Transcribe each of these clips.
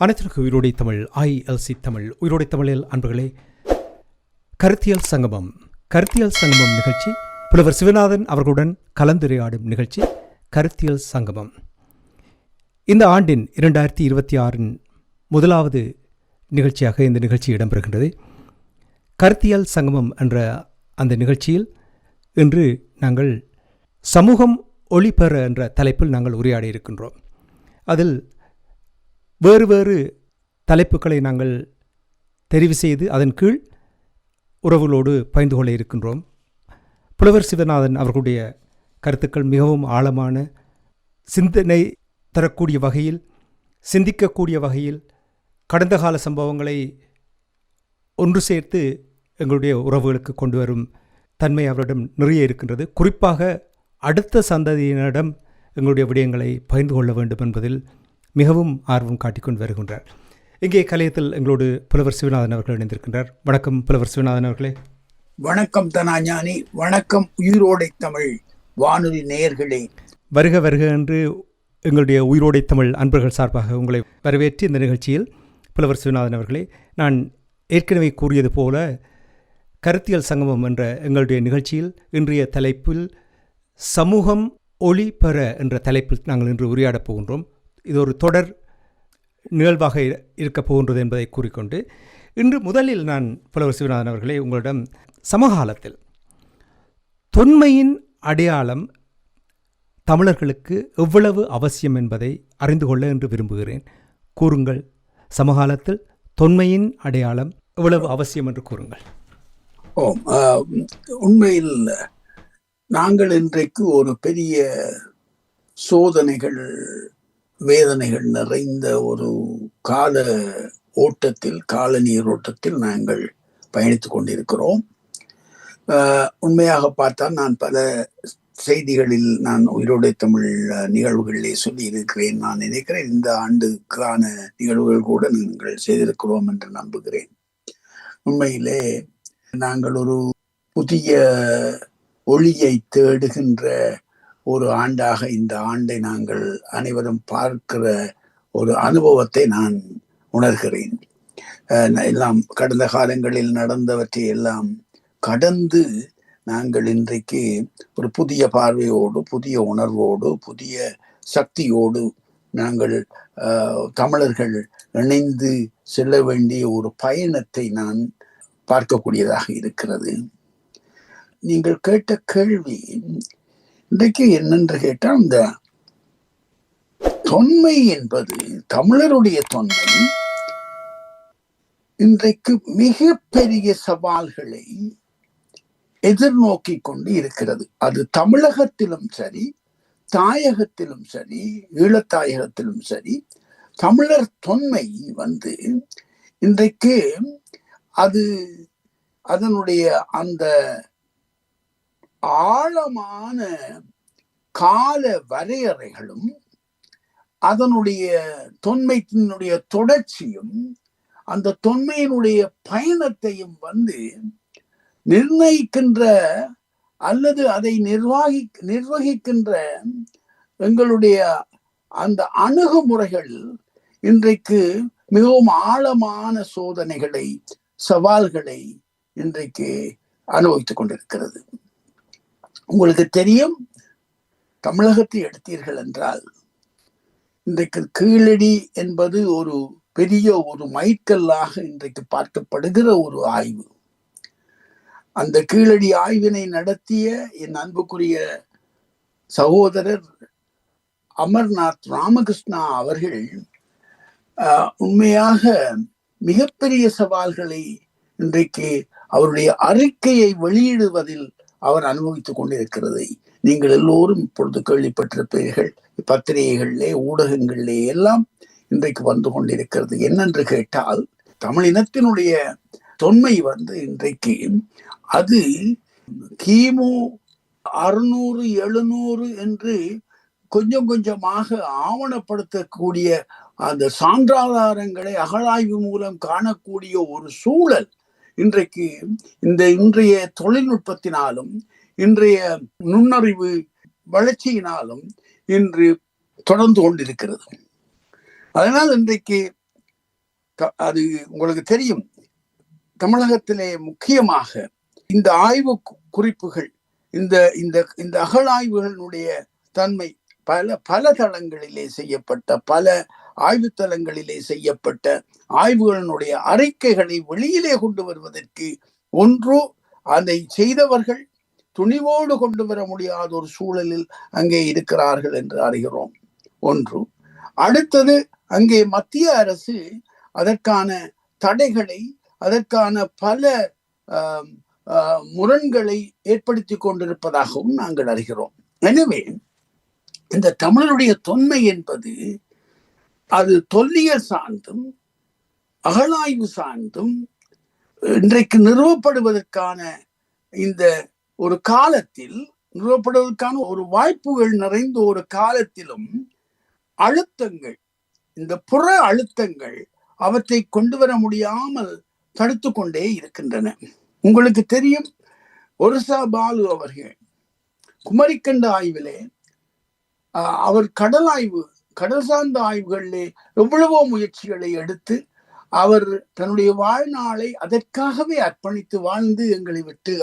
அனைத்திற்கு உயிரோடை Tamil ILC Tamil உயிரோடை தமிழில் அன்பர்களே, கருத்தியல் சங்கமம் நிகழ்ச்சி, புலவர் சிவநாதன் அவர்களுடன் கலந்துரையாடும் நிகழ்ச்சி கருத்தியல் சங்கமம். இந்த ஆண்டின் 2026 முதலாவது நிகழ்ச்சியாக இந்த நிகழ்ச்சி இடம்பெறுகின்றது. கருத்தியல் சங்கமம் என்ற அந்த நிகழ்ச்சியில் இன்று நாங்கள் சமூகம் ஒளிபெற என்ற தலைப்பில் நாங்கள் உரையாடி இருக்கின்றோம். அதில் வேறு வேறு தலைப்புகளை நாங்கள் தெரிவு செய்து அதன் கீழ் உறவுகளோடு பகிர்ந்து கொள்ள இருக்கின்றோம். புலவர் சிவநாதன் அவர்களுடைய கருத்துக்கள் மிகவும் ஆழமான சிந்தனை தரக்கூடிய வகையில், சிந்திக்கக்கூடிய வகையில் கடந்த கால சம்பவங்களை ஒன்று சேர்த்து எங்களுடைய உறவுகளுக்கு கொண்டு வரும் தன்மை அவரிடம் நிறைய இருக்கின்றது. குறிப்பாக அடுத்த சந்ததியினரிடம் எங்களுடைய விடயங்களை பகிர்ந்து கொள்ள வேண்டும் என்பதில் மிகவும் ஆர்வம் காட்டிக்கொண்டு வருகின்றார். இங்கே கலையத்தில் எங்களோடு புலவர் சிவநாதன் அவர்கள் இணைந்திருக்கின்றார். வணக்கம் புலவர் சிவநாதன் அவர்களே. வணக்கம் தனாஞானி. வணக்கம் உயிரோடை தமிழ் வானொலி நேயர்களே. வருக வருக என்று எங்களுடைய உயிரோடை தமிழ் அன்பர்கள் சார்பாக உங்களை வரவேற்று இந்த நிகழ்ச்சியில் புலவர் சிவநாதன் அவர்களே, நான் ஏற்கனவே கூறியது போல கருத்தியல் சங்கமம் என்ற எங்களுடைய நிகழ்ச்சியில் இன்றைய தலைப்பில் சமூகம் ஒளி பெற என்ற தலைப்பில் நாங்கள் இன்று உரையாடப் போகின்றோம். இது ஒரு தொடர் நிகழ்வாக இருக்கப் போகின்றது என்பதை கூறிக்கொண்டு, இன்று முதலில் நான் புலவர் சிவநாதன் அவர்களே உங்களிடம் சமகாலத்தில் தொன்மையின் அடையாளம் தமிழர்களுக்கு எவ்வளவு அவசியம் என்பதை அறிந்து கொள்ள என்று விரும்புகிறேன். கூறுங்கள், சமகாலத்தில் தொன்மையின் அடையாளம் எவ்வளவு அவசியம் என்று கூறுங்கள். உண்மையில் நாங்கள் இன்றைக்கு ஒரு பெரிய சோதனைகள் வேதனைகள் நிறைந்த ஒரு கால ஓட்டத்தில், கால நீரோட்டத்தில் நாங்கள் பயணித்துக் கொண்டிருக்கிறோம். உண்மையாக பார்த்தால் நான் பல செய்திகளில் நான் உயிரோடை தமிழ் நிகழ்வுகளிலே சொல்லி இருக்கிறேன். நான் நினைக்கிறேன் இந்த ஆண்டுக்கான நிகழ்வுகள் கூட நாங்கள் செய்திருக்கிறோம் என்று நம்புகிறேன். உண்மையிலே நாங்கள் ஒரு புதிய ஒளியை தேடுகின்ற ஒரு ஆண்டாக இந்த ஆண்டை நாங்கள் அனைவரும் பார்க்கிற ஒரு அனுபவத்தை நான் உணர்கிறேன். எல்லாம் கடந்த காலங்களில் நடந்தவற்றை எல்லாம் கடந்து நாங்கள் இன்றைக்கு ஒரு புதிய பார்வையோடு, புதிய உணர்வோடு, புதிய சக்தியோடு நாங்கள் தமிழர்கள் இணைந்து செல்ல வேண்டிய ஒரு பயணத்தை நான் பார்க்கக்கூடியதாக இருக்கிறது. நீங்கள் கேட்ட கேள்வி இன்றைக்கு என்னென்று கேட்டால், இந்த தொன்மை என்பது, தமிழருடைய தொன்மை இன்றைக்கு மிக பெரிய சவால்களை எதிர்நோக்கி கொண்டு இருக்கிறது. அது தமிழகத்திலும் சரி, தாயகத்திலும் சரி, ஈழத்தாயகத்திலும் சரி, தமிழர் தொன்மை இன்றைக்கு அது அதனுடைய அந்த ஆழமான கால வரையறைகளும் அதனுடைய தொன்மையினுடைய தொடர்ச்சியும் அந்த தொன்மையினுடைய பயணத்தையும் நிர்ணயிக்கின்ற அல்லது அதை நிர்வகிக்கின்ற எங்களுடைய அந்த அணுகுமுறைகள் இன்றைக்கு மிகவும் ஆழமான சோதனைகளை, சவால்களை இன்றைக்கு அனுபவித்துக் கொண்டிருக்கிறது. உங்களுக்கு தெரியும், தமிழகத்தை எடுத்தீர்கள் என்றால் இன்றைக்கு கீழடி என்பது ஒரு பெரிய ஒரு மைல்கல்லாக இன்றைக்கு பார்க்கப்படுகிற ஒரு ஆய்வு. அந்த கீழடி ஆய்வினை நடத்திய என் அன்புக்குரிய சகோதரர் அமர்நாத் ராமகிருஷ்ணா அவர்கள் உண்மையாக மிகப்பெரிய சவால்களை இன்றைக்கு அவருடைய அறிக்கையை வெளியிடுவதில் அவர் அனுபவித்துக் கொண்டிருக்கிறதை நீங்கள் எல்லோரும் இப்பொழுது கேள்விப்பட்டிருப்பீர்கள். பத்திரிகைகளிலே, ஊடகங்களிலே எல்லாம் இன்றைக்கு வந்து கொண்டிருக்கிறது. என்னென்று கேட்டால், தமிழினத்தினுடைய தொன்மை இன்றைக்கு அது கிமு 600 700 என்று கொஞ்சம் கொஞ்சமாக ஆவணப்படுத்தக்கூடிய அந்த சான்றாதாரங்களை அகழாய்வு மூலம் காணக்கூடிய ஒரு சூழல் இன்றைக்கு இன்றைய தொழில்நுட்பத்தினாலும் இன்றைய நுண்ணறிவு வளர்ச்சியினாலும் இன்று தொடர்ந்து கொண்டிருக்கிறது. அதனால் இன்றைக்கு அது உங்களுக்கு தெரியும், தமிழகத்திலே முக்கியமாக இந்த ஆய்வு குறிப்புகள், இந்த இந்த இந்த அகழாய்வுகளுடைய தன்மை பல பல தளங்களிலே செய்யப்பட்ட, பல ஆய்வுத்தலங்களிலே செய்யப்பட்ட ஆய்வுகளினுடைய அறிக்கைகளை வெளியிலே கொண்டு வருவதற்கு, ஒன்று அதை செய்தவர்கள் துணிவோடு கொண்டு வர முடியாத ஒரு சூழலில் அங்கே இருக்கிறார்கள் என்று அறிகிறோம். ஒன்று. அடுத்தது, அங்கே மத்திய அரசு அதற்கான தடைகளை, அதற்கான பல முரண்களை ஏற்படுத்தி கொண்டிருப்பதாகவும் நாங்கள் அறிகிறோம். எனவே இந்த தமிழருடைய தொன்மை என்பது அது தொல்லியல் சார்ந்தும் அகழாய்வு சார்ந்தும் இன்றைக்கு நிறுவப்படுவதற்கான இந்த ஒரு காலத்தில், நிறுவப்படுவதற்கான ஒரு வாய்ப்புகள் நிறைந்த ஒரு காலத்திலும் அழுத்தங்கள், இந்த புற அழுத்தங்கள் அவற்றை கொண்டு வர முடியாமல் தடுத்து கொண்டே இருக்கின்றன. உங்களுக்கு தெரியும், ஒரிசா பாலு அவர்கள் குமரிக்கண்ட ஆய்விலே அவர் கடல் சார்ந்த ஆய்வுகளிலே எவ்வளவோ முயற்சிகளை எடுத்து அவர் தன்னுடைய வாழ்நாளை அதற்காகவே அர்ப்பணித்து வாழ்ந்து எங்களை விட்டு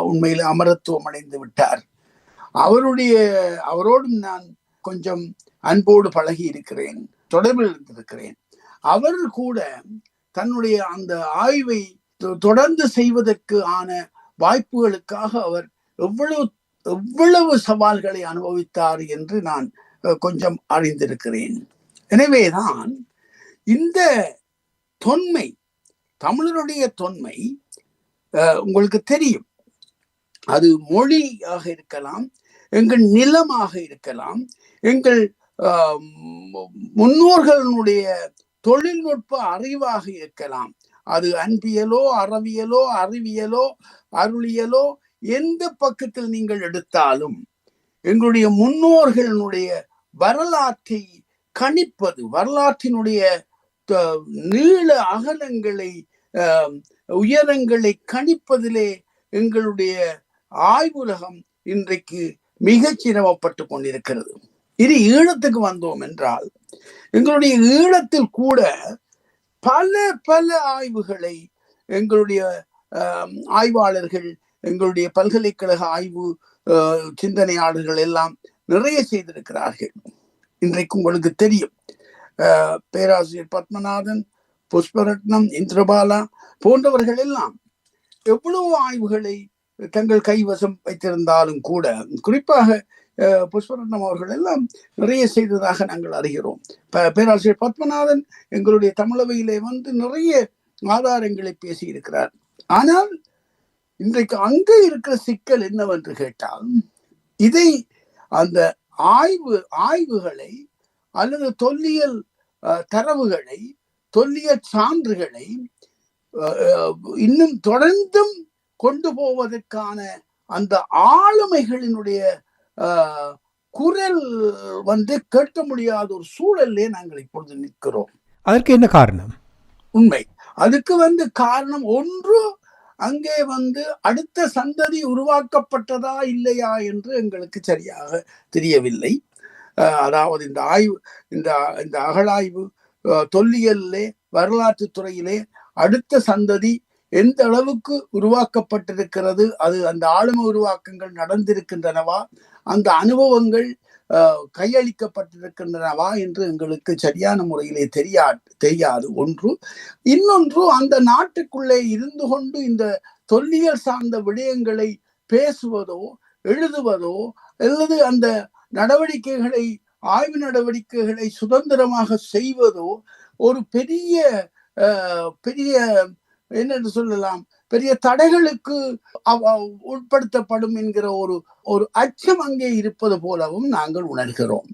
உண்மையில் அமரத்துவம் அடைந்து விட்டார். அவரோடும் நான் கொஞ்சம் அன்போடு பழகி இருக்கிறேன், தொடர்பில் இருந்திருக்கிறேன். அவர் கூட தன்னுடைய அந்த ஆய்வை தொடர்ந்து செய்வதற்கு ஆன வாய்ப்புகளுக்காக அவர் எவ்வளவு சவால்களை அனுபவித்தார் என்று நான் கொஞ்சம் அறிந்திருக்கிறேன். எனவேதான் இந்த தொன்மை, தமிழருடைய தொன்மை உங்களுக்கு தெரியும், அது மொழியாக இருக்கலாம், எங்கள் நிலமாக இருக்கலாம், எங்கள் முன்னோர்களுடைய தொழில்நுட்ப அறிவாக இருக்கலாம், அது அன்பியலோ அறவியலோ அறிவியலோ அருளியலோ எந்த பக்கத்தில் நீங்கள் எடுத்தாலும் எங்களுடைய முன்னோர்களுடைய வரலாற்றை கணிப்பது, வரலாற்றினுடைய நீள அகலங்களை உயரங்களை கணிப்பதிலே எங்களுடைய ஆய்வுலகம் இன்றைக்கு மிக சிரமப்பட்டு கொண்டிருக்கிறது. இது ஈழத்துக்கு வந்தோம் என்றால், எங்களுடைய ஈழத்தில் கூட பல பல ஆய்வுகளை எங்களுடைய ஆய்வாளர்கள், எங்களுடைய பல்கலைக்கழக ஆய்வு சிந்தனையாளர்கள் எல்லாம் நிறைய செய்திருக்கிறார்கள். இன்றைக்கு உங்களுக்கு தெரியும், பேராசிரியர் பத்மநாதன், புஷ்பரத்னம், இந்திரபாலா போன்றவர்கள் எல்லாம் எவ்வளவு ஆய்வுகளை தங்கள் கைவசம் வைத்திருந்தாலும் கூட, குறிப்பாக புஷ்பரத்னம் அவர்கள் எல்லாம் நிறைய செய்ததாக நாங்கள் அறிகிறோம். பேராசிரியர் பத்மநாதன் எங்களுடைய தமிழவையிலே வந்து நிறைய ஆதாரங்களை பேசி இருக்கிறார். ஆனால் இன்றைக்கு அங்கே இருக்கிற சிக்கல் என்னவென்று கேட்டால், இதை அந்த ஆய்வுகளை அல்லது தொல்லியல் தரவுகளை, தொல்லியல் சான்றுகளை இன்னும் தொடர்ந்தும் கொண்டு போவதற்கான அந்த ஆளுமைகளினுடைய குரல் வந்து கேட்க முடியாத ஒரு சூழலே நாங்கள் இப்பொழுது நிற்கிறோம். அதற்கு என்ன காரணம்? உண்மை, அதுக்கு காரணம் ஒன்று, அங்கே அடுத்த சந்ததி உருவாக்கப்பட்டதா இல்லையா என்று எங்களுக்கு சரியாக தெரியவில்லை. அதாவது இந்த அகழாய்வு தொல்லியலிலே, வரலாற்று துறையிலே அடுத்த சந்ததி எந்த அளவுக்கு உருவாக்கப்பட்டிருக்கிறது, அது அந்த ஆளுமை உருவாக்கங்கள் நடந்திருக்கின்றனவா, அந்த அனுபவங்கள் கையளிக்கப்பட்டிருக்கின்றனவா என்று எங்களுக்கு சரியான முறையிலே தெரியாது ஒன்று. இன்னொன்று, அந்த நாட்டுக்குள்ளே இருந்து கொண்டு இந்த தொல்லியல் சார்ந்த விடயங்களை பேசுவதோ எழுதுவதோ அல்லது அந்த நடவடிக்கைகளை, ஆய்வு நடவடிக்கைகளை சுதந்திரமாக செய்வதோ ஒரு பெரிய என்னென்று சொல்லலாம், பெரிய தடைகளுக்கு உட்படுத்தப்படும் என்கிற ஒரு அச்சம் அங்கே இருப்பது போலவும் நாங்கள் உணர்கிறோம்.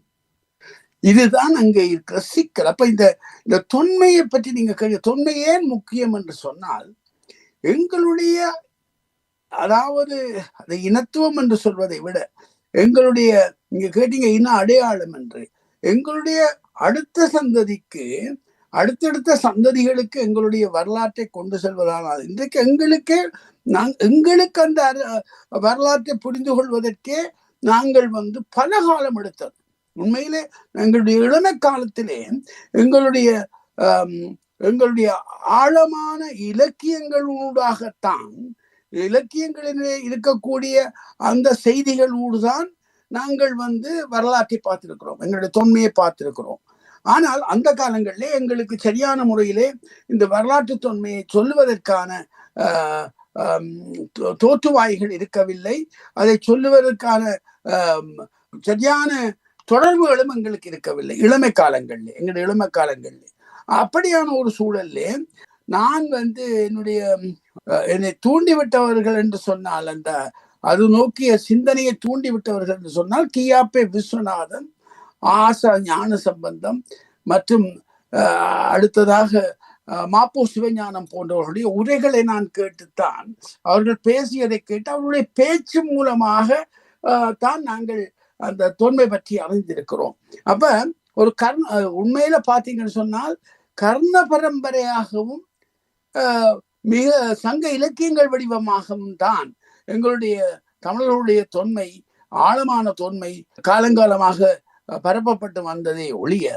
இதுதான் அங்கே இருக்கிற சிக்கல். அப்ப இந்த தொன்மையை பற்றி நீங்க தொன்மை ஏன் முக்கியம் என்று சொன்னால், எங்களுடைய, அதாவது அதை இனத்துவம் என்று சொல்வதை விட, எங்களுடைய, நீங்க கேட்டீங்க இன அடையாளம் என்று, எங்களுடைய அடுத்த சந்ததிக்கு, அடுத்தடுத்த சந்ததிகளுக்கு எங்களுடைய வரலாற்றை கொண்டு செல்வதானால், இன்றைக்கு எங்களுக்கு அந்த வரலாற்றை புரிந்து கொள்வதற்கே நாங்கள் பல காலம் எடுத்தது. உண்மையிலே எங்களுடைய இளமை காலத்திலே எங்களுடைய எங்களுடைய ஆழமான இலக்கியங்களூடாகத்தான், இலக்கியங்களிலே இருக்கக்கூடிய அந்த செய்திகளோடுதான் நாங்கள் வரலாற்றை பார்த்திருக்கிறோம், எங்களுடைய தொன்மையை பார்த்திருக்கிறோம். ஆனால் அந்த காலங்களிலே எங்களுக்கு சரியான முறையிலே இந்த வரலாற்று தொன்மையை சொல்லுவதற்கான தோற்றுவாய்கள் இருக்கவில்லை. அதை சொல்லுவதற்கான சரியான தொடர்புகளும் எங்களுக்கு இருக்கவில்லை இளமை காலங்களில், எங்களுடைய இளமை காலங்களில். அப்படியான ஒரு சூழல்ல நான் என்னை தூண்டிவிட்டவர்கள் என்று சொன்னால், அந்த அது நோக்கிய சிந்தனையை தூண்டிவிட்டவர்கள் என்று சொன்னால் கியாப்பே விஸ்வநாதன், ஆசா ஞான சம்பந்தம் மற்றும் அடுத்ததாக மாப்போ சிவஞானம் போன்றவர்களுடைய உரைகளை நான் கேட்டுத்தான், அவர்கள் பேசியதை கேட்டு அவருடைய பேச்சு மூலமாக தான் நாங்கள் அந்த தொன்மை பற்றி அறிந்திருக்கிறோம். அப்ப ஒரு உண்மையில பாத்தீங்கன்னு சொன்னால் கர்ண பரம்பரையாகவும் மிக சங்க இலக்கியங்கள் வடிவமாகவும் தான் எங்களுடைய தமிழர்களுடைய தொன்மை, ஆழமான தொன்மை காலங்காலமாக பரப்பப்பட்டு வந்ததே ஒழிய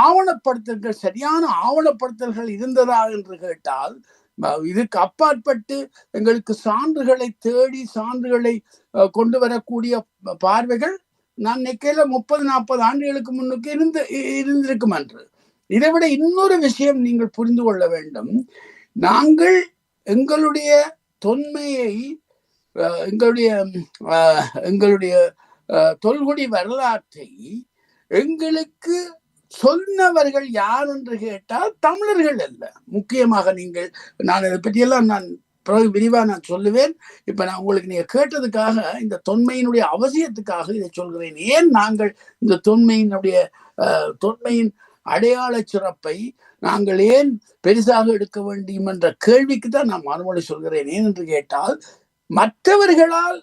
ஆவணப்படுத்தல்கள், சரியான ஆவணப்படுத்தல்கள் இருந்ததா என்று கேட்டால் இதுக்கு அப்பாற்பட்டு எங்களுக்கு சான்றுகளை தேடி சான்றுகளை கொண்டு வரக்கூடிய பார்வைகள் நான் நினைக்கல 30-40 ஆண்டுகளுக்கு முன்னுக்கு இருந்திருக்கும் என்று. இதை விட இன்னொரு விஷயம் நீங்கள் புரிந்து கொள்ள வேண்டும். நாங்கள் எங்களுடைய தொன்மையை, எங்களுடைய தொல்குடி வரலாற்றை எங்களுக்கு சொன்னவர்கள் யார் என்று கேட்டால் தமிழர்கள் அல்ல. முக்கியமாக நான் இதை பற்றியெல்லாம் நான் விரிவா நான் சொல்லுவேன். இப்ப நான் உங்களுக்கு நீங்க கேட்டதுக்காக, இந்த தொன்மையினுடைய அவசியத்துக்காக இதை சொல்கிறேன். ஏன் நாங்கள் இந்த தொன்மையின் அடையாள சிறப்பை நாங்கள் ஏன் பெரிசாக எடுக்க வேண்டும் என்ற கேள்விக்கு தான் நான் மறுமொழி சொல்கிறேன். ஏன் என்று கேட்டால், மற்றவர்களால்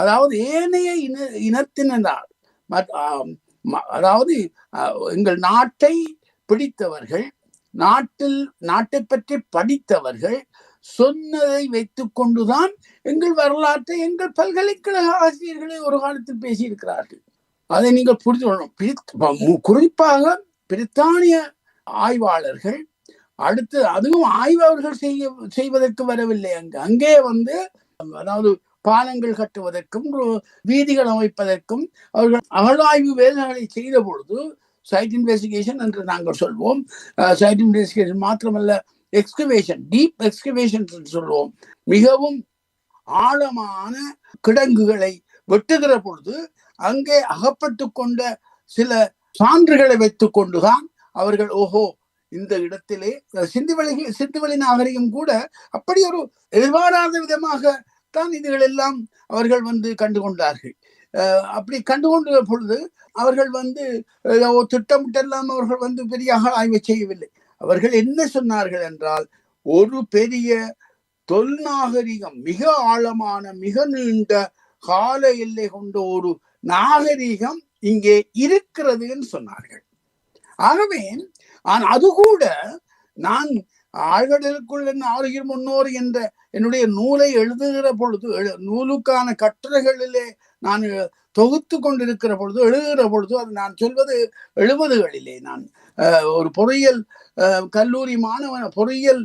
அதாவது ஏனைய இனத்தினால், அதாவது எங்கள் நாட்டை பிடித்தவர்கள், நாட்டை பற்றி படித்தவர்கள் சொன்னதை வைத்துக் கொண்டுதான் எங்கள் வரலாற்றை எங்கள் பல்கலைக்கழக ஆசிரியர்களை ஒரு காலத்தில் பேசியிருக்கிறார்கள். அதை நீங்கள் புரிந்து கொள்ளணும். குறிப்பாக பிரித்தானிய ஆய்வாளர்கள், அடுத்து அதுவும் ஆய்வாளர்கள் செய்வதற்கு வரவில்லை, அங்கே அதாவது பாலங்கள் கட்டுவதற்கும் வீதிகள் அமைப்பதற்கும் அவர்கள் அகழாய்வு வேலைகளை செய்த பொழுது, சைட் இன்வெஸ்டிகேஷன் என்று நாங்கள் சொல்வோம், சைட் இன்வெஸ்டிகேஷன் மாத்திரமல்ல, எக்ஸ்கவேஷன், டீப் எக்ஸ்கவேஷன் சொல்லுவோம், மிகவும் ஆழமான கிடங்குகளை வெட்டுகிற பொழுது அங்கே அகப்பட்டு கொண்ட சில சான்றுகளை வைத்துக் கொண்டுதான் அவர்கள் இந்த இடத்திலே சிந்துவெளி நாகரிகம் கூட அப்படி ஒரு எதிர்பாராத விதமாக தான் இதுகள் எல்லாம் அவர்கள் கண்டுகொண்டார்கள். அப்படி கண்டுகொண்ட பொழுது அவர்கள் திட்டமிட்டெல்லாம் அவர்கள் பெரிய ஆய்வு செய்யவில்லை. அவர்கள் என்ன சொன்னார்கள் என்றால், ஒரு பெரிய தொல்நாகரிகம், மிக ஆழமான மிக நீண்ட கால எல்லை கொண்ட ஒரு நாகரிகம் இங்கே இருக்கிறது என்று சொன்னார்கள். ஆகவே அது கூட நான் ஆழ்கடலுக்குள் ஆறுகிற முன்னோர் என்ற என்னுடைய நூலை எழுதுகிற பொழுது, நூலுக்கான கட்டுரைகளிலே நான் தொகுத்து கொண்டிருக்கிற பொழுது, எழுதுகிற பொழுது, அது நான் சொல்வது 70களிலே நான் ஒரு பொறியியல் கல்லூரி பொறியியல்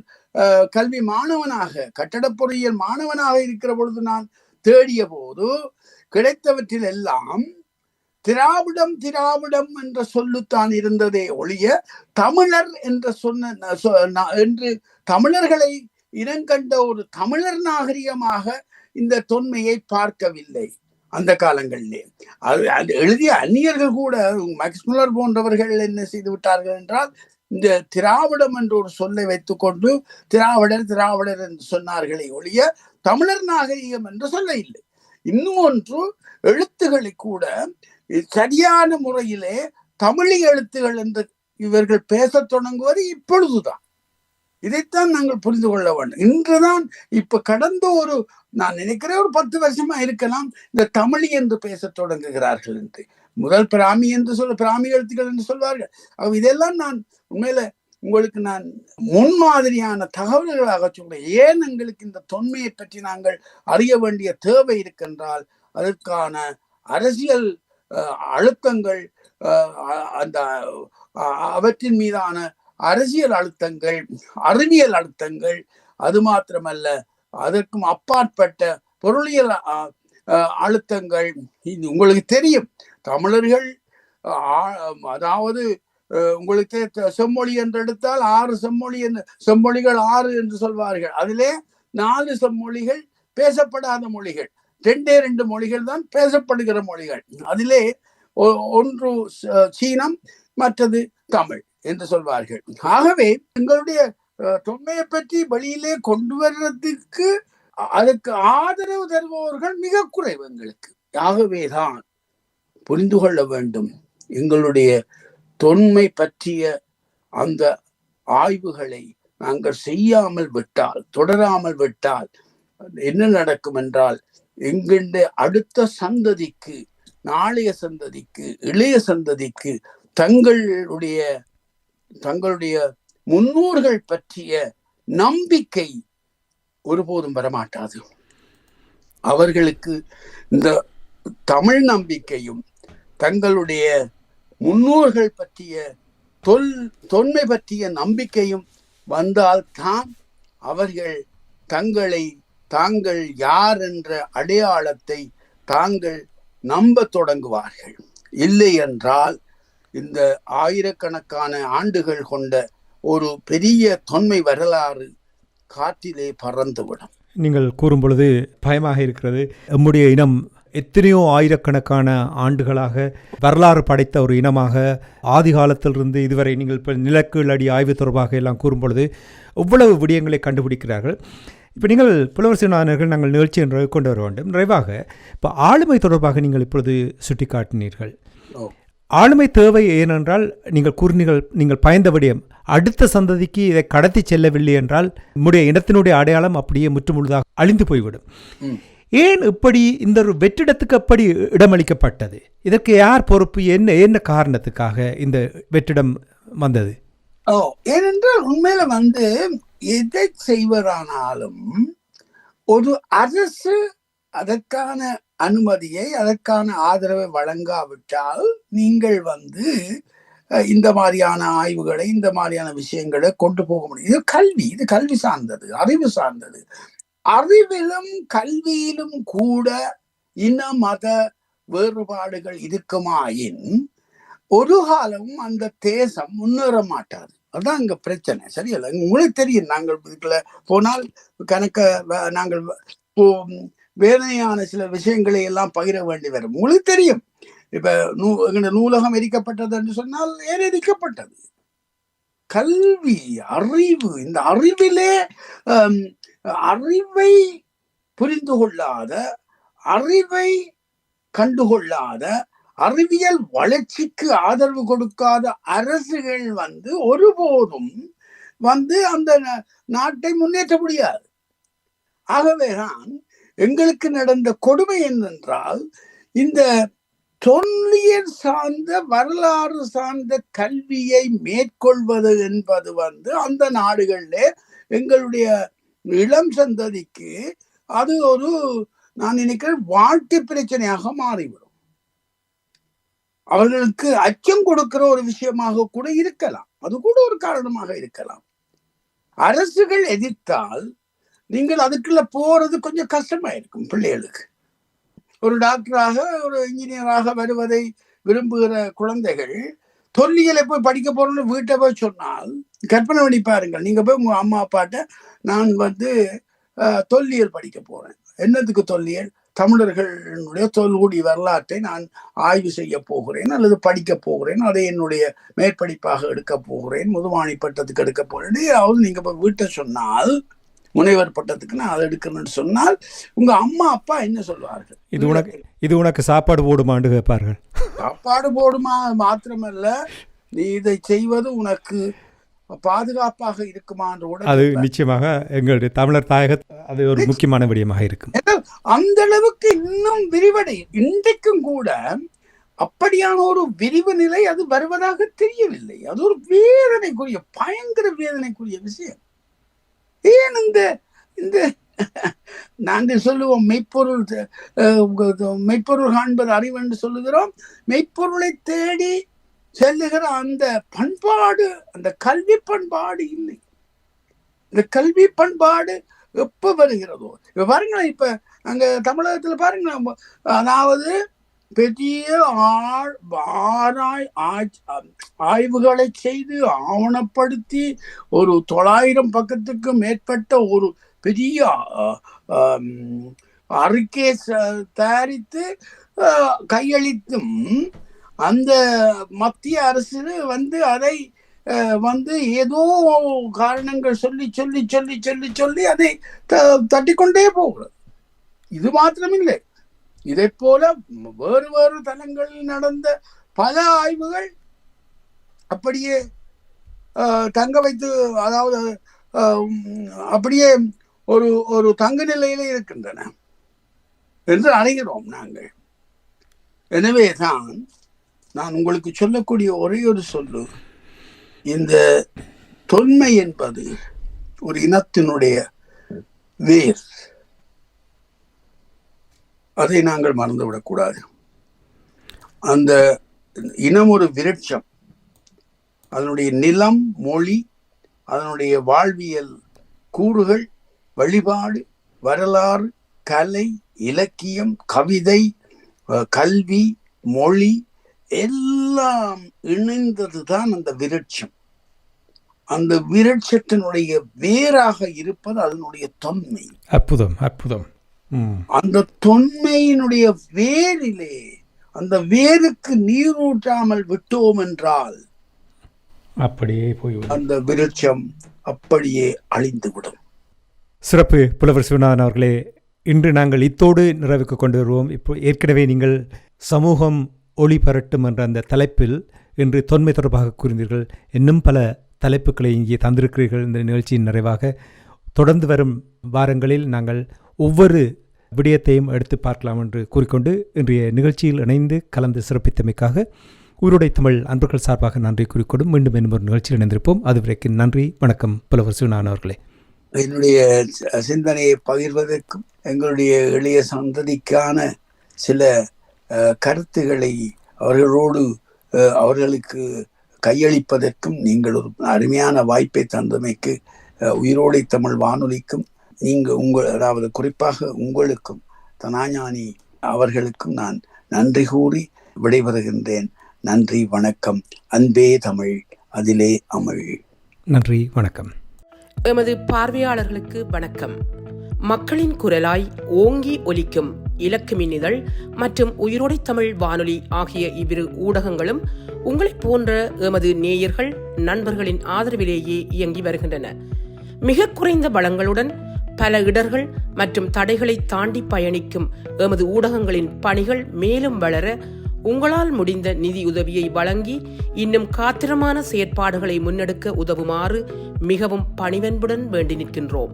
கல்வி மாணவனாக, கட்டட பொறியியல் மாணவனாக இருக்கிற பொழுது நான் தேடிய போது கிடைத்தவற்றில் எல்லாம் திராவிடம் என்ற சொல்லுத்தான் இருந்ததே ஒழிய தமிழர் என்று தமிழர்களை இனங்கண்ட ஒரு தமிழர் நாகரிகமாக இந்த தொன்மையை பார்க்கவில்லை அந்த காலங்களிலே. அது எழுதிய அந்நியர்கள் கூட, மேக்ஸ் முல்லர் போன்றவர்கள் என்ன செய்து விட்டார்கள் என்றால், இந்த திராவிடம் என்ற ஒரு சொல்லை வைத்துக்கொண்டு திராவிடர் என்று சொன்னார்களே ஒழிய தமிழர் நாகரிகம் என்று சொல்ல இல்லை. இன்னும் ஒன்று, எழுத்துக்களை கூட சரியான முறையிலே தமிழ் எழுத்துகள் என்று இவர்கள் பேச தொடங்குவது இப்பொழுதுதான். இதைத்தான் நாங்கள் புரிந்து கொள்ள வேண்டும். இன்றுதான் இப்ப கடந்த நான் நினைக்கிறேன் ஒரு 10 வருஷமா இருக்கலாம், இந்த தமிழ் என்று பேச தொடங்குகிறார்கள் என்று. முதல் பிராமி எழுத்துக்கள் என்று சொல்வார்கள். இதெல்லாம் நான் உண்மையில உங்களுக்கு நான் முன்மாதிரியான தகவல்களாக சொல்றேன். ஏன் எங்களுக்கு இந்த தொன்மையை பற்றி நாங்கள் அறிய வேண்டிய தேவை இருக்கின்றால், அதற்கான அரசியல் அழுத்தங்கள், அந்த அவற்றின் மீதான அரசியல் அழுத்தங்கள், அறிவியல் அழுத்தங்கள், அது மாத்திரமல்ல அதற்கும் அப்பாற்பட்ட பொருளியல் அழுத்தங்கள். உங்களுக்கு தெரியும், தமிழர்கள் அதாவது உங்களுக்கு செம்மொழி என்று எடுத்தால் 6 செம்மொழி செம்மொழிகள் 6 என்று சொல்வார்கள். அதிலே 4 செம்மொழிகள் பேசப்படாத மொழிகள், 2 மொழிகள் தான் பேசப்படுகிற மொழிகள். அதிலே ஒன்று சீனம், மற்றது தமிழ் என்று சொல்வார்கள். ஆகவே எங்களுடைய தொன்மையை பற்றி வெளியிலே கொண்டு வர்றதுக்கு அதுக்கு ஆதரவு தருபவர்கள் மிக குறைவு எங்களுக்கு. ஆகவேதான் புரிந்து கொள்ள வேண்டும், எங்களுடைய தொன்மை பற்றிய அந்த ஆய்வுகளை நாங்கள் செய்யாமல் விட்டால், தொடராமல் விட்டால் என்ன நடக்கும் என்றால், எங்களுடைய அடுத்த சந்ததிக்கு, நாளைய சந்ததிக்கு, இளைய சந்ததிக்கு தங்களுடைய முன்னோர்கள் பற்றிய நம்பிக்கை ஒருபோதும் வரமாட்டாது. அவர்களுக்கு இந்த தமிழ் நம்பிக்கையும் தங்களுடைய முன்னோர்கள் பற்றிய தொன்மை பற்றிய நம்பிக்கையும் வந்தால்தான் அவர்கள் தாங்கள் யார் என்ற அடையாளத்தை தாங்கள் நம்ப தொடங்குவார்கள். இல்லை என்றால் இந்த ஆயிரக்கணக்கான ஆண்டுகள் கொண்ட ஒரு பெரிய தொன்மை வரலாறு காற்றிலே பறந்துவிடும். நீங்கள் கூறும் பொழுது பயமாக இருக்கிறது. நம்முடைய இனம் எத்தனையோ ஆயிரக்கணக்கான ஆண்டுகளாக வரலாறு படைத்த ஒரு இனமாக ஆதி காலத்திலிருந்து இதுவரை நீங்கள் இப்போ நிலக்கீழ் அடி ஆய்வு தொடர்பாக எல்லாம் கூறும் பொழுது இவ்வளவு விடயங்களை கண்டுபிடிக்கிறார்கள். இப்போ நீங்கள் புலவர் சிவநாதர்கள் நாங்கள் நிகழ்ச்சி என்று கொண்டு வர வேண்டும். நிறைவாக இப்போ ஆளுமை தொடர்பாக நீங்கள் இப்பொழுது சுட்டிக்காட்டினீர்கள். ஆளுமை தேவை ஏனென்றால் நீங்கள் கூறினீர்கள், நீங்கள் பயந்த விடயம் அடுத்த சந்ததிக்கு இதை கடத்தி செல்லவில்லை என்றால் நம்முடைய இனத்தினுடைய அடையாளம் அப்படியே முற்றுமுழுதாக அழிந்து போய்விடும். ஏன் இப்படி இந்த ஒரு வெற்றிடத்துக்கு அப்படி இடமளிக்கப்பட்டது? இதற்கு யார் பொறுப்பு? என்ன காரணத்துக்காக இந்த வெற்றிடம் வந்தது? ஏனென்றால் உண்மையில எதை செய்வதானாலும் ஒரு அரசு அதற்கான அனுமதியை, அதற்கான ஆதரவை வழங்காவிட்டால் நீங்கள் இந்த மாதிரியான ஆய்வுகளை, இந்த மாதிரியான விஷயங்களை கொண்டு போக முடியும். இது கல்வி சார்ந்தது, அறிவு சார்ந்தது. அறிவிலும் கல்வியிலும் கூட இன மத வேறுபாடுகள் இருக்குமாயின் ஒரு காலமும் அந்த தேசம் முன்னேற மாட்டாது. அதுதான் இங்க பிரச்சனை. சரியில்லை, உங்களுக்கு தெரியும், நாங்கள் இதுல போனால் நாங்கள் வேதனையான சில விஷயங்களை எல்லாம் பகிர வேண்டி வரும். உங்களுக்கு தெரியும், இப்ப நூலகம் எரிக்கப்பட்டது என்று சொன்னால் ஏன் எரிக்கப்பட்டது? கல்வி, அறிவு, இந்த அறிவிலே அறிவை புரிந்து கொள்ளாத, அறிவை கண்டுகொள்ளாத, அறிவியல் வளர்ச்சிக்கு ஆதரவு கொடுக்காத அரசுகள் ஒருபோதும் அந்த நாட்டை முன்னேற்ற முடியாது. ஆகவேதான் எங்களுக்கு நடந்த கொடுமை என்னென்றால், இந்த தொல்லியல் சார்ந்த, வரலாறு சார்ந்த கல்வியை மேற்கொள்வது என்பது அந்த நாடுகளிலே எங்களுடைய இளம் சந்ததிக்கு அது நான் நினைக்கிறேன் வாழ்க்கை பிரச்சனையாக மாறிவிடும். அவர்களுக்கு அச்சம் கொடுக்கிற ஒரு விஷயமாக கூட இருக்கலாம். அது கூட ஒரு காரணமாக இருக்கலாம். அரசுகள் எதிர்த்தால் நீங்கள் அதுக்குள்ள போறது கொஞ்சம் கஷ்டமா இருக்கும். பிள்ளைகளுக்கு ஒரு டாக்டராக, ஒரு இன்ஜினியராக வருவதை விரும்புகிற குழந்தைகள் தொல்லியலை போய் படிக்க போறோம்னு வீட்டை போய் சொன்னால் கற்பனை பண்ணி பாருங்கள். நீங்க போய் உங்க அம்மா அப்பாட்ட நான் தொல்லியல் படிக்க போறேன். என்னத்துக்கு தொல்லியல்? தமிழர்களுடைய தொல்குடி வரலாற்றை நான் ஆய்வு செய்ய போகிறேன் அல்லது படிக்க போகிறேன், அதை என்னுடைய மேற்படிப்பாக எடுக்க போகிறேன், முதுமாணி பட்டத்துக்கு எடுக்க போறேன். நீங்க போய் வீட்டை சொன்னால், முனைவர் பட்டத்துக்கு நான் அதை எடுக்கணும்னு சொன்னால் உங்க அம்மா அப்பா என்ன சொல்வார்கள்? இது உனக்கு சாப்பாடு போடுமான்னு கேட்பார்கள். சாப்பாடு போடுமா மாத்திரமல்ல, நீ இதை செய்வது உனக்கு பாதுகாப்பாக இருக்குமா என்று கூட. அது நிச்சயமாக எங்களுடைய தமிழர் தாயக அது ஒரு முக்கியமான விடயமாக இருக்கும். அந்த அளவுக்கு இன்னும் விரிவடை இன்றைக்கும் கூட அப்படியான ஒரு விரிவு நிலை அது வருவதாக தெரியவில்லை. அது ஒரு வேதனைக்குரிய, பயங்கர வேதனைக்குரிய விஷயம். ஏன் இந்த நாங்கள் சொல்லுவோம் மெய்ப்பொருள் காண்பது அறிவு என்று சொல்லுகிறோம். மெய்ப்பொருளை தேடி செல்லுகிற அந்த பண்பாடு, அந்த கல்வி பண்பாடு இல்லை. இந்த கல்வி பண்பாடு எப்ப வருகிறதோ, இப்ப பாருங்களேன், இப்ப அங்க தமிழகத்துல பாருங்க, அதாவது பெரிய ஆய்வுகளை செய்து ஆவணப்படுத்தி ஒரு 900 பக்கத்துக்கு மேற்பட்ட ஒரு பெரிய அறிக்கை தயாரித்து கையளித்தும் அந்த மத்திய அரசு அதை ஏதோ காரணங்கள் சொல்லி சொல்லி சொல்லி சொல்லி சொல்லி அதை தட்டிக்கொண்டே போகிறது. இது மாத்திரமில்லை, இதை போல வேறு வேறு தலங்களில் நடந்த பல ஆய்வுகள் அப்படியே தங்க வைத்து, அதாவது அப்படியே ஒரு ஒரு தங்க நிலையில இருக்கின்றன என்று அறிகிறோம் நாங்கள். எனவே தான் நான் உங்களுக்கு சொல்லக்கூடிய ஒரே ஒரு சொல்லு, இந்த தொன்மை என்பது ஒரு இனத்தினுடைய வேர். அதை நாங்கள் மறந்துவிடக்கூடாது. அந்த இனம் ஒரு விருட்சம். அதனுடைய நிலம், மொழி, அதனுடைய வாழ்வியல் கூறுகள், வழிபாடு, வரலாறு, கலை, இலக்கியம், கவிதை, கல்வி, மொழி எல்லாம் இணைந்தது தான் அந்த விருட்சம். அந்த விருட்சத்தினுடைய வேராக இருப்பது அதனுடைய தொன்மை. அற்புதம், அற்புதம். அந்த தொன்மையினுடைய வேரிலே அந்த வேருக்கு நீர் ஊற்றாமல் விட்டோம் என்றால் அப்படியே போய் அந்த விருட்சம் அப்படியே அழிந்துவிடும். சிறப்பு புலவர் சிவநாதன் அவர்களே, இன்று நாங்கள் இத்தோடு நிறைவுக்கு கொண்டு வருவோம். இப்போ ஏற்கனவே நீங்கள் சமூகம் ஒளி பரட்டும் என்ற அந்த தலைப்பில் இன்று தொன்மை தொடர்பாக கூறினீர்கள். இன்னும் பல தலைப்புகளை இங்கே தந்திருக்கிறீர்கள். இந்த நிகழ்ச்சியின் நிறைவாக தொடர்ந்து வரும் வாரங்களில் நாங்கள் ஒவ்வொரு விடயத்தையும் எடுத்து பார்க்கலாம் என்று கூறிக்கொண்டு இன்றைய நிகழ்ச்சியில் இணைந்து கலந்து சிறப்பித்தமைக்காக உயிரோடை தமிழ் அன்பர்கள் சார்பாக நன்றி கூறிக்கொண்டும் மீண்டும் இன்னும் ஒரு நிகழ்ச்சியில் இணைந்திருப்போம். அதுவரைக்கும் நன்றி, வணக்கம் புலவர் சிவநாதன் அவர்களே. என்னுடைய சிந்தனையை பகிர்வதற்கும் எங்களுடைய எளிய சந்ததிக்கான சில கருத்துக்களை அவர்களோடு அவர்களுக்கு கையளிப்பதற்கும் நீங்கள் ஒரு அருமையான வாய்ப்பை தந்தமைக்கு உயிரோடை தமிழ் வானொலிக்கும் அதாவது குறிப்பாக உங்களுக்கும் தனாஞானி அவர்களுக்கும் நான் நன்றி கூறி விடைபெறுகின்றேன். நன்றி, வணக்கம். அன்பே தமிழ், அதிலே அமிழ். நன்றி, வணக்கம். எமது பார்வையாளர்களுக்கு வணக்கம். மக்களின் குரலாய் ஓங்கி ஒலிக்கும் இலக்குமின் இதழ் மற்றும் உயிரோடை தமிழ் வானொலி ஆகிய இவ்விரு ஊடகங்களும் உங்களைப் போன்ற எமது நேயர்கள், நண்பர்களின் ஆதரவிலேயே இயங்கி வருகின்றன. மிக குறைந்த வளங்களுடன் பல இடர்கள் மற்றும் தடைகளை தாண்டி பயணிக்கும் எமது ஊடகங்களின் பணிகள் மேலும் வளர உங்களால் முடிந்த நிதியுதவியை வழங்கி இன்னும் காத்திரமான செயற்பாடுகளை முன்னெடுக்க உதவுமாறு மிகவும் பணிவன்புடன் வேண்டி நிற்கின்றோம்.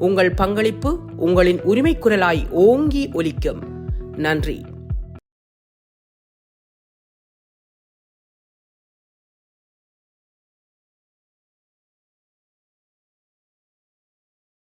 உங்கள் பங்களிப்பு உங்களின் உரிமை குரலாய் ஓங்கி ஒலிக்கும். நன்றி.